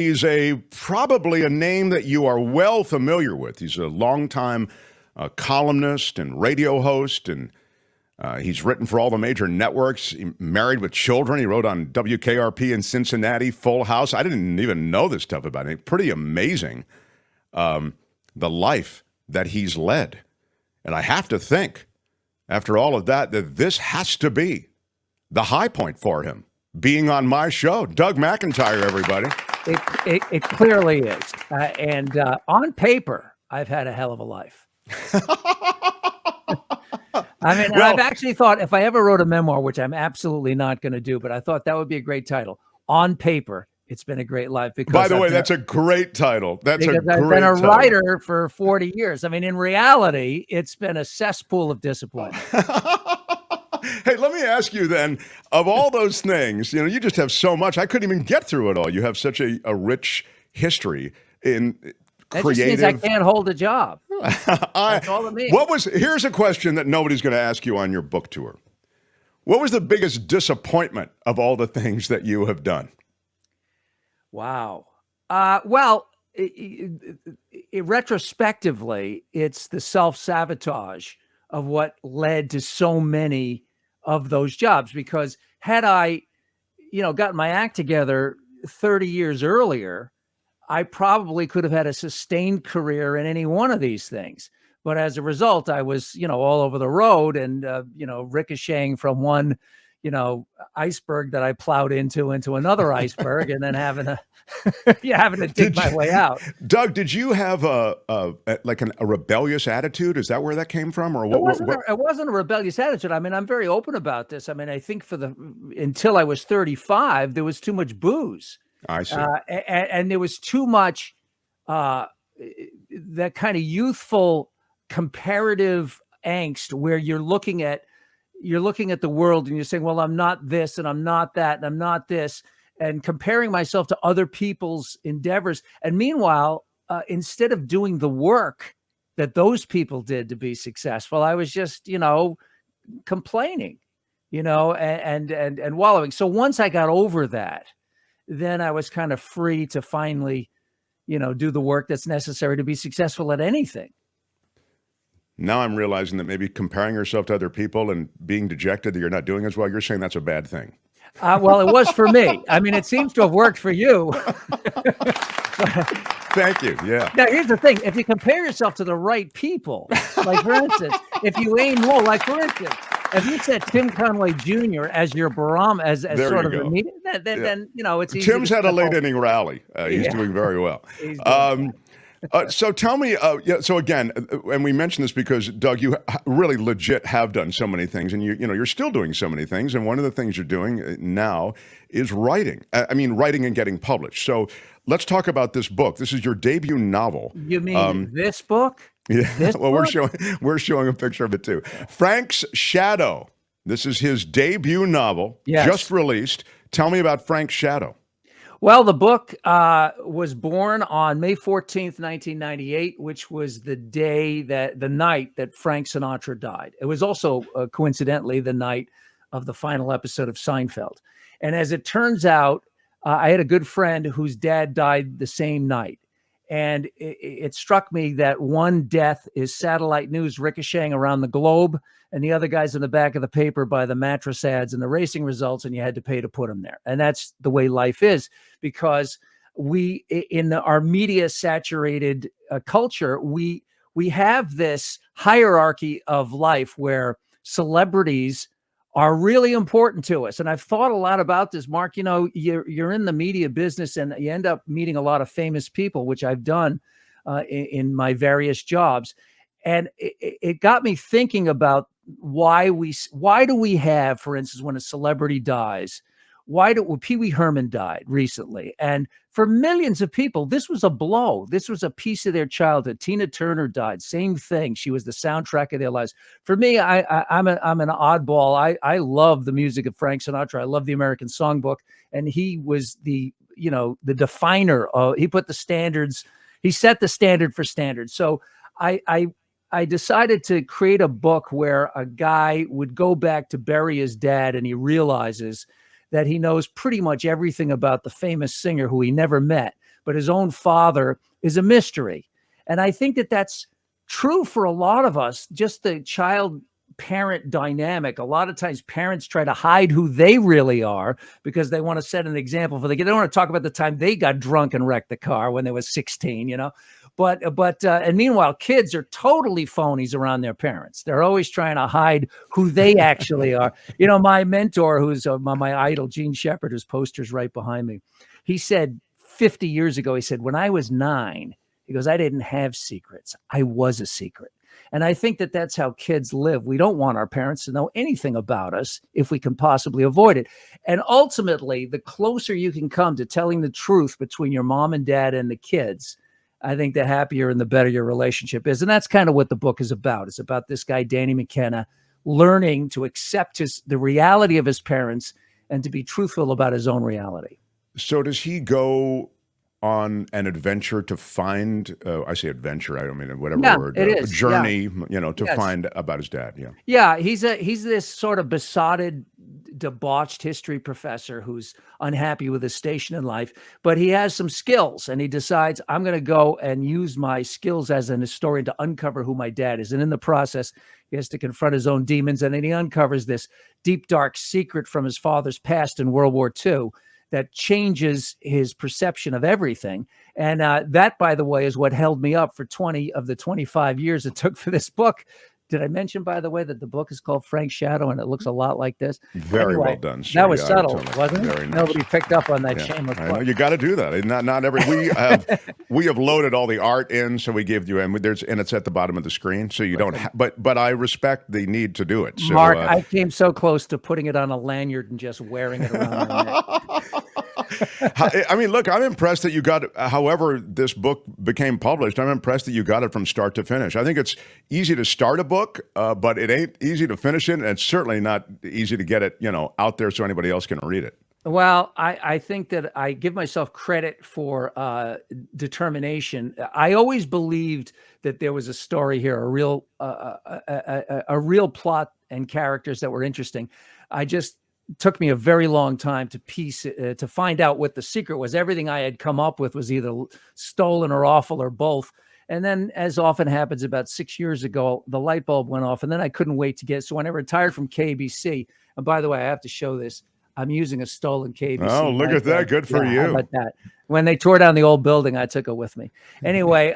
He's probably a name that you are well familiar with. He's a longtime columnist and radio host, and he's written for all the major networks. Married with Children. He wrote on WKRP in Cincinnati, Full House. I didn't even know this stuff about him. Pretty amazing, the life that he's led. And I have to think, after all of that, that this has to be the high point for him, being on my show. Doug McIntyre, everybody. It clearly is. And on paper, I've had a hell of a life. I mean, I've actually thought if I ever wrote a memoir, which I'm absolutely not going to do, but I thought that would be a great title. On paper, it's been a great life. Because by the way, that's a great title. That's a great title. I've been a writer for 40 years. I mean, in reality, it's been a cesspool of disappointment. Hey, let me ask you then, of all those things, you just have so much. I couldn't even get through it all. You have such a rich history in that creative. Just means I can't hold a job. That's all it means. Here's a question that nobody's going to ask you on your book tour. What was the biggest disappointment of all the things that you have done? Wow. Retrospectively, it's the self-sabotage of what led to so many of those jobs, because had I, gotten my act together 30 years earlier, I probably could have had a sustained career in any one of these things. But as a result, I was, all over the road and, ricocheting from one, iceberg that I plowed into another iceberg, and then having to dig my way out. Doug, did you have a rebellious attitude? Is that where that came from, or what? It wasn't a rebellious attitude. I mean, I'm very open about this. I mean, I think until I was 35, there was too much booze. I see, and there was too much that kind of youthful comparative angst where you're looking at the world and you're saying, well, I'm not this and I'm not that and I'm not this, and comparing myself to other people's endeavors. And meanwhile, instead of doing the work that those people did to be successful, I was just, complaining, and wallowing. So once I got over that, then I was kind of free to finally, do the work that's necessary to be successful at anything. Now I'm realizing that maybe comparing yourself to other people and being dejected that you're not doing as well, you're saying that's a bad thing. Well, it was for me. I mean, it seems to have worked for you. Thank you. Yeah. Now, here's the thing. If you compare yourself to the right people, like, for instance, if you aim low, like, for instance, if you set Tim Conway Jr. as your barometer, as sort of a meeting, then it's easy. Tim's had a late inning rally. He's doing very well. So tell me, so again, and we mentioned this because, Doug, you really legit have done so many things, and you're still doing so many things, and one of the things you're doing now is writing. Writing and getting published. So let's talk about this book. This is your debut novel. You mean this book? Yeah. This well, book? we're showing a picture of it too. Frank's Shadow. This is his debut novel, just released. Tell me about Frank's Shadow. Well, the book was born on May 14th, 1998, which was the night that Frank Sinatra died. It was also, coincidentally, the night of the final episode of Seinfeld. And as it turns out, I had a good friend whose dad died the same night. And it struck me that one death is satellite news ricocheting around the globe, and the other guy's in the back of the paper by the mattress ads and the racing results, and you had to pay to put them there. And that's the way life is, because we, in our media-saturated culture, we have this hierarchy of life where celebrities are really important to us. And I've thought a lot about this, Mark. You're in the media business and you end up meeting a lot of famous people, which I've done in my various jobs. And it got me thinking about why do we have, for instance, when a celebrity dies, Pee Wee Herman died recently. And for millions of people, this was a blow. This was a piece of their childhood. Tina Turner died. Same thing. She was the soundtrack of their lives. For me, I'm an oddball. I love the music of Frank Sinatra. I love the American Songbook. And he was the definer of, he put the standards, he set the standard for standards. So I decided to create a book where a guy would go back to bury his dad, and he realizes that he knows pretty much everything about the famous singer who he never met, but his own father is a mystery. And I think that that's true for a lot of us, just the child parent dynamic. A lot of times parents try to hide who they really are because they want to set an example for the kid. They don't want to talk about the time they got drunk and wrecked the car when they was 16, you know. And meanwhile, kids are totally phonies around their parents. They're always trying to hide who they actually are. You know, my mentor, who's my idol, Gene Shepard, whose poster's right behind me, he said 50 years ago, he said, when I was 9, he goes, I didn't have secrets. I was a secret. And I think that that's how kids live. We don't want our parents to know anything about us if we can possibly avoid it. And ultimately, the closer you can come to telling the truth between your mom and dad and the kids, I think the happier and the better your relationship is. And that's kind of what the book is about. It's about this guy, Danny McKenna, learning to accept the reality of his parents and to be truthful about his own reality. So does he go on an adventure to find, I say adventure, I don't mean whatever word, it is. journey, you know, to Yes. find about his dad. Yeah. Yeah, he's this sort of besotted, debauched history professor who's unhappy with his station in life, but he has some skills and he decides, I'm going to go and use my skills as an historian to uncover who my dad is. And in the process, he has to confront his own demons. And then he uncovers this deep, dark secret from his father's past in World War II that changes his perception of everything. And that, by the way, is what held me up for 20 of the 25 years it took for this book. Did I mention, by the way, that the book is called Frank's Shadow and it looks a lot like this? Very Anyway, well done, sir. that was Yeah, subtle, totally. wasn't it? Very nice. Nobody picked up on that Yeah, shameless I know plug. you got to do that. Not every we have loaded all the art in, so we give you and it's at the bottom of the screen, so you don't. But I respect the need to do it. So, Mark, I came so close to putting it on a lanyard and just wearing it around my neck. I mean, look, I'm impressed that you got, however this book became published, I'm impressed that you got it from start to finish. I think it's easy to start a book, but it ain't easy to finish it, and it's certainly not easy to get it, you know, out there so anybody else can read it. Well, I think that I give myself credit for determination. I always believed that there was a story here, a real plot and characters that were interesting. I just took me a very long time to piece to find out what the secret was. Everything I had come up with was either stolen or awful or both. And then, as often happens, about 6 years ago, the light bulb went off, and then I couldn't wait to get. So when I retired from KBC, and by the way, I have to show this. I'm using a stolen KBC. Oh, look at that. Good for you. How about that? When they tore down the old building, I took it with me. Anyway,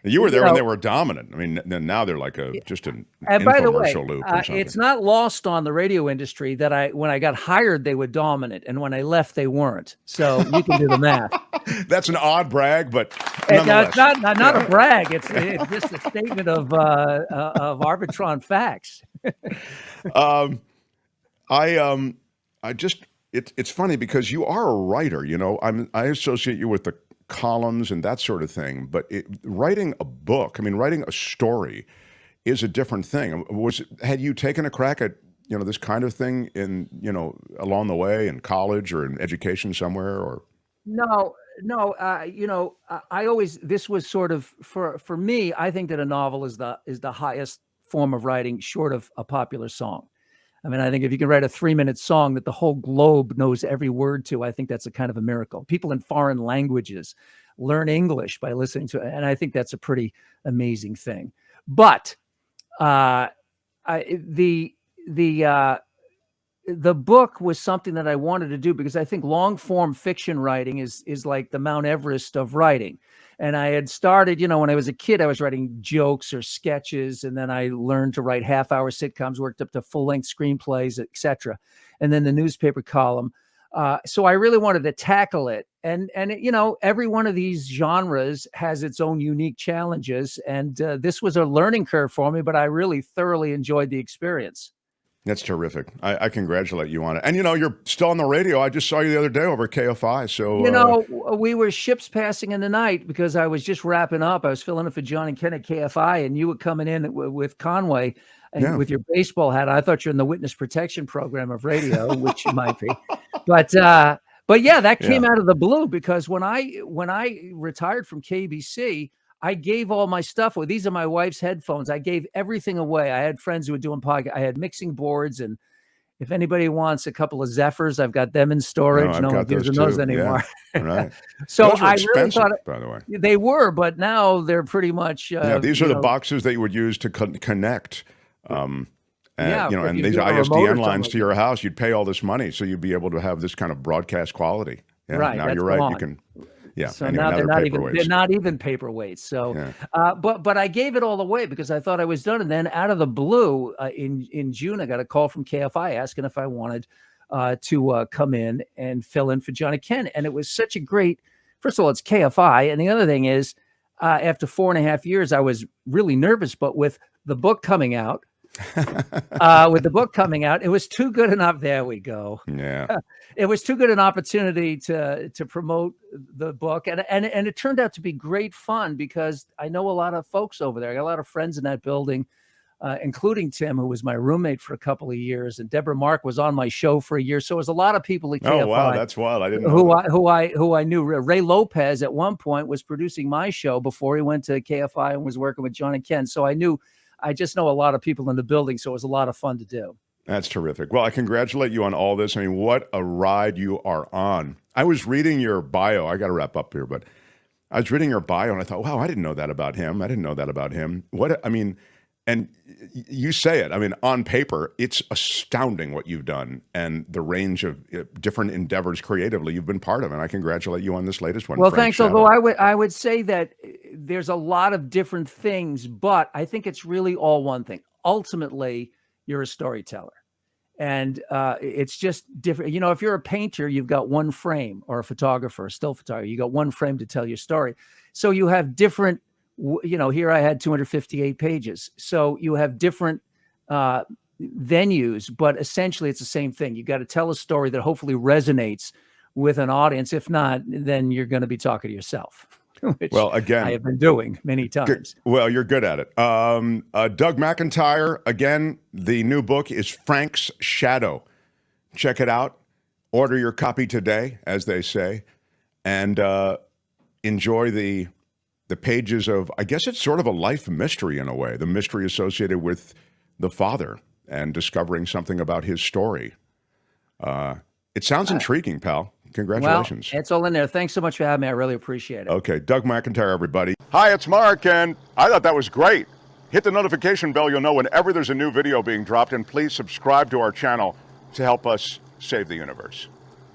you were there when they were dominant. I mean, now they're like just an and by the way, infomercial loop or something. It's not lost on the radio industry that when I got hired, they were dominant, and when I left, they weren't. So you can do the math. That's an odd brag, but nonetheless. Not a brag. It's just a statement of Arbitron facts. It's funny because you are a writer, you know. I associate you with the columns and that sort of thing, but writing a book, I mean, writing a story is a different thing. Had you taken a crack at, you know, this kind of thing in, you know, along the way in college or in education somewhere, or? No, you know, this was sort of for me, I think that a novel is the highest form of writing short of a popular song. I mean, I think if you can write a 3-minute song that the whole globe knows every word to, I think that's a kind of a miracle. People in foreign languages learn English by listening to it, and I think that's a pretty amazing thing. But the book was something that I wanted to do because I think long form fiction writing is like the Mount Everest of writing. And I had started, you know, when I was a kid, I was writing jokes or sketches, and then I learned to write half-hour sitcoms, worked up to full-length screenplays, etc. And then the newspaper column. So I really wanted to tackle it. And you know, every one of these genres has its own unique challenges. And this was a learning curve for me, but I really thoroughly enjoyed the experience. That's terrific. I congratulate you on it. And, you know, you're still on the radio. I just saw you the other day over at KFI. So, you know, we were ships passing in the night because I was just wrapping up. I was filling in for John and Ken at KFI, and you were coming in with Conway and with your baseball hat. I thought you're in the witness protection program of radio, which you might be. But yeah, that came out of the blue because when I retired from KBC, I gave all my stuff away. These are my wife's headphones. I gave everything away. I had friends who were doing podcasts. I had mixing boards and if anybody wants a couple of Zephyrs, I've got them in No, storage. I've No one got gives those them those too. Yeah, anymore. right. So Those are I really expensive, thought by the way. they were, but now they're pretty much, Yeah, these are the boxes that you would use to connect. yeah, You know, if and you these do a remote or ISDN something lines like to your house, you'd pay all this money, so you'd be able to have this kind of broadcast quality. Yeah, Right, now that's you're right. You gone. can, yeah. So Anyway, now now they're they're not even paperweights. paperweights. So, Yeah. but I gave it all away because I thought I was done. And then out of the blue, in June, I got a call from KFI asking if I wanted to come in and fill in for Johnny Ken. And it was such a great. First of all, it's KFI, and the other thing is, after 4.5 years, I was really nervous. But with the book coming out, it was too good enough. There we go. Yeah. It was too good an opportunity to promote the book, and it turned out to be great fun because I know a lot of folks over there. I got a lot of friends in that building, including Tim, who was my roommate for a couple of years, and Deborah Mark was on my show for a year. So it was a lot of people at KFI. Oh wow, that's wild! I didn't know that. Who I knew. Ray Lopez at one point was producing my show before he went to KFI and was working with John and Ken. So I just know a lot of people in the building. So it was a lot of fun to do. That's terrific. Well, I congratulate you on all this. I mean, what a ride you are on. I was reading your bio. I got to wrap up here, but I was reading your bio and I thought, wow, I didn't know that about him. I didn't know that about him. What, I mean, and you say it, I mean, on paper, it's astounding what you've done and the range of different endeavors creatively you've been part of. And I congratulate you on this latest one. Well, Frank thanks. Shadow. Although I would say that there's a lot of different things, but I think it's really all one thing. Ultimately, you're a storyteller. And it's just different. You know, if you're a painter, you've got one frame, or a photographer, a still photographer, you got one frame to tell your story. So you have different, you know, here I had 258 pages. So you have different venues, but essentially it's the same thing. You got to tell a story that hopefully resonates with an audience. If not, then you're going to be talking to yourself. Which well, again, I have been doing many times. Well, you're good at it. Doug McIntyre, again, the new book is Frank's Shadow. Check it out. Order your copy today, as they say, and enjoy the pages of, I guess it's sort of a life mystery in a way, the mystery associated with the father and discovering something about his story. It sounds intriguing, pal. Congratulations. Well, it's all in there. Thanks so much for having me. I really appreciate it. Okay, Doug McIntyre, everybody. Hi, it's Mark, and I thought that was great. Hit the notification bell. You'll know whenever there's a new video being dropped, and please subscribe to our channel to help us save the universe.